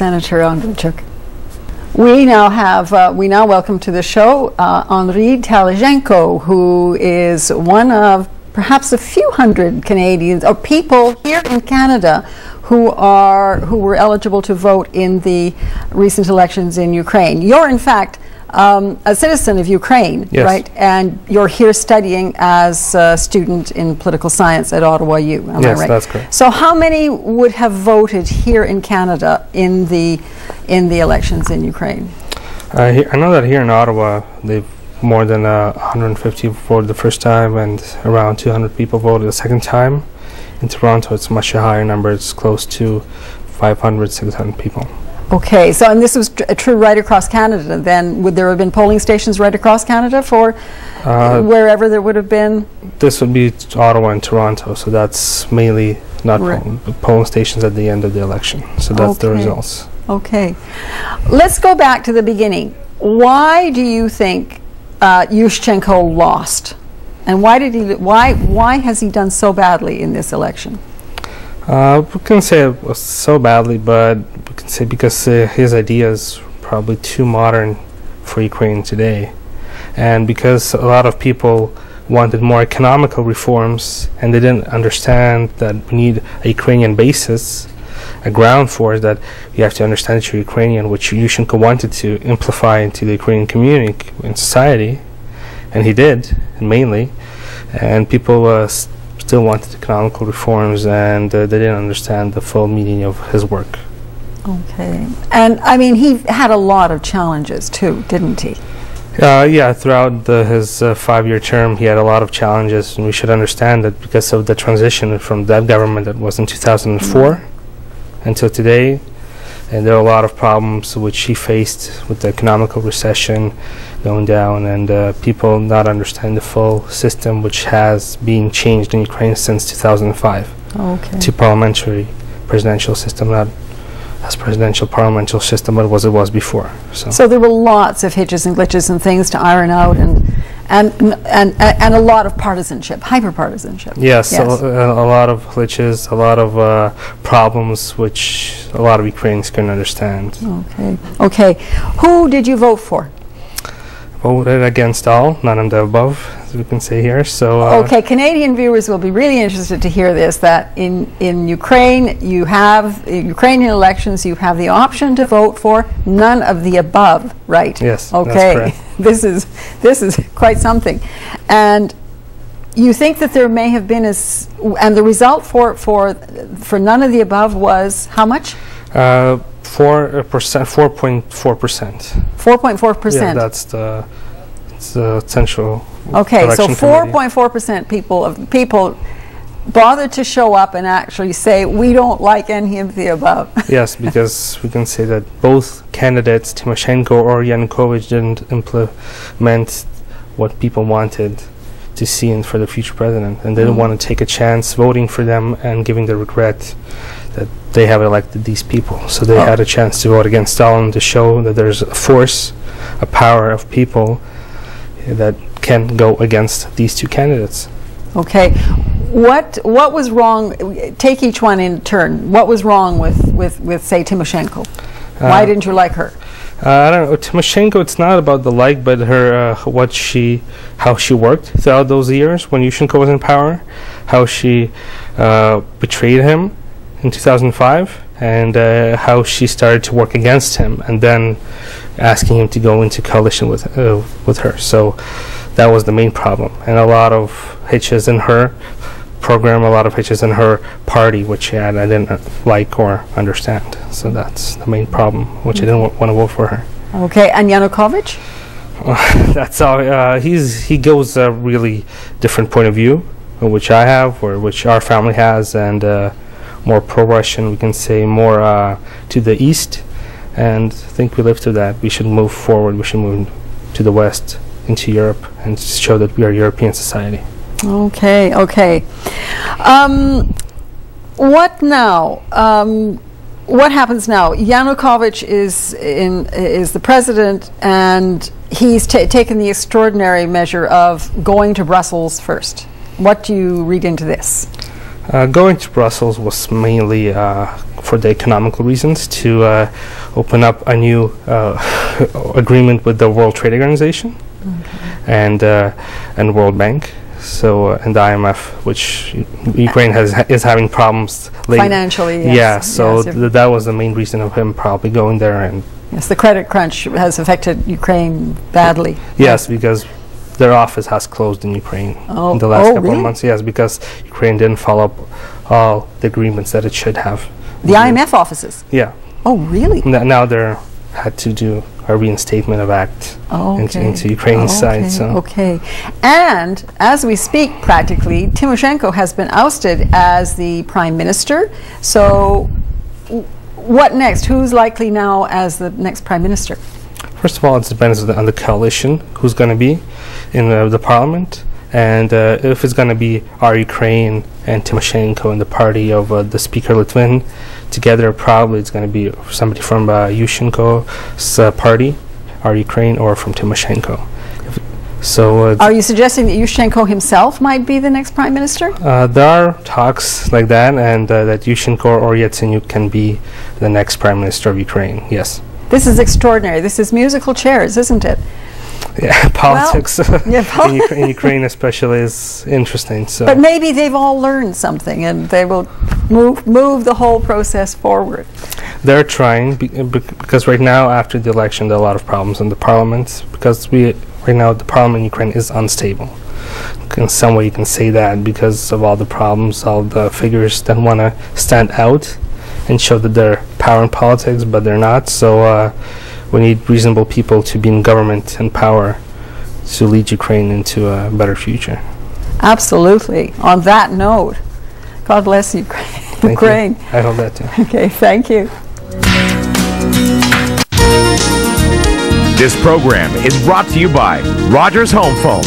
Senator Andriy. We now welcome to the show Andriy TV, who is one of perhaps a few hundred Canadians or people here in Canada who were eligible to vote in the recent elections in Ukraine. You're in fact a citizen of Ukraine, yes, right? And you're here studying as a student in political science at Ottawa U. Am I right? Yes, that's correct. So how many would have voted here in Canada in the elections in Ukraine? I know that here in Ottawa, they've more than 150 voted the first time, and around 200 people voted the second time. In Toronto, it's a much higher number. It's close to 500, 600 people. Okay, so and this was true right across Canada then. Would there have been polling stations right across Canada for wherever there would have been? This would be Ottawa and Toronto, so that's mainly not polling stations at the end of the election. So that's the results. Okay. Let's go back to the beginning. Why do you think Yushchenko lost? And why has he done so badly in this election? We can say it was so badly, but we can say because his ideas are probably too modern for Ukraine today, and because a lot of people wanted more economical reforms, and they didn't understand that we need a Ukrainian basis, a ground force, that you have to understand that you're Ukrainian, which Yushchenko wanted to amplify into the Ukrainian community and society, and he did, mainly, and people still wanted economical reforms, and they didn't understand the full meaning of his work. Okay. And I mean, he had a lot of challenges too, didn't he? Yeah, throughout his 5-year term, he had a lot of challenges, and we should understand that because of the transition from that government that was in 2004 until today, and there are a lot of problems which he faced with the economical recession going down, and people not understand the full system which has been changed in Ukraine since 2005 to parliamentary presidential system, not as presidential parliamentary system but as it was before. So there were lots of hitches and glitches and things to iron out, and a lot of partisanship, hyper-partisanship. Yes, a lot of glitches, a lot of problems which a lot of Ukrainians couldn't understand. Okay. Who did you vote for? Voted against all, none of the above, as we can say here. So okay, Canadian viewers will be really interested to hear this, that in Ukraine, you have Ukrainian elections, you have the option to vote for none of the above, right? Yes, okay. That's correct. This is quite something. And you think that there may have been and the result for none of the above was how much? 4%, 4.4%. 4.4%. Yeah, that's the central. Okay, so 4.4% people bothered to show up and actually say we don't like any of the above. Yes, because we can say that both candidates, Tymoshenko or Yanukovych, didn't implement what people wanted to see for the future president, and they didn't want to take a chance voting for them and giving the regret that they have elected these people. So they had a chance to vote against Stalin to show that there's a force, a power of people that can go against these two candidates. Okay. What was wrong? Take each one in turn. What was wrong with say Tymoshenko? Why didn't you like her? I don't know. Tymoshenko, it's not about the like, but her how she worked throughout those years when Yushchenko was in power, how she betrayed him in 2005, and how she started to work against him, and then asking him to go into coalition with her. So that was the main problem, and a lot of hitches in her program, a lot of hitches in her party, which I didn't like or understand. So that's the main problem, which I didn't want to vote for her. Okay, and Yanukovych? That's all. He goes a really different point of view, which I have, or which our family has, and more pro-Russian, we can say, more to the east, and I think we live to that. We should move forward. We should move to the west, into Europe, and show that we are a European society. Okay. What now? What happens now? Yanukovych is the president, and he's taken the extraordinary measure of going to Brussels first. What do you read into this? Going to Brussels was mainly for the economical reasons, to open up a new agreement with the World Trade Organization and World Bank. So and the IMF, which Ukraine is having problems financially. Yes. Yeah, so yes, that was the main reason of him probably going there. And yes, the credit crunch has affected Ukraine badly. Yes, because their office has closed in Ukraine in the last couple of months. Yes, because Ukraine didn't follow up all the agreements that it should have. The IMF offices? Yeah. Oh, really? Now they're had to do a reinstatement of act into Ukraine's side. So. Okay. And as we speak, practically, Tymoshenko has been ousted as the prime minister. So what next? Who's likely now as the next prime minister? First of all, it depends on the coalition who's going to be in the parliament. And if it's going to be our Ukraine and Tymoshenko and the party of the Speaker Litvin together, probably it's going to be somebody from Yushchenko's party, our Ukraine, or from Tymoshenko. So, are you suggesting that Yushchenko himself might be the next prime minister? There are talks like that, and that Yushchenko or Yatsenyuk can be the next prime minister of Ukraine. Yes. This is extraordinary. This is musical chairs, isn't it? Yeah, politics in Ukraine especially is interesting. So. But maybe they've all learned something, and they will move the whole process forward. They're trying because right now, after the election, there are a lot of problems in the parliament because right now the parliament in Ukraine is unstable. In some way, you can say that because of all the problems, all the figures that want to stand out and show that they're power in politics, but they're not. So. We need reasonable people to be in government and power to lead Ukraine into a better future. Absolutely. On that note, God bless Ukraine. Thank you. I hope that too. Okay, thank you. This program is brought to you by Rogers Home Phone.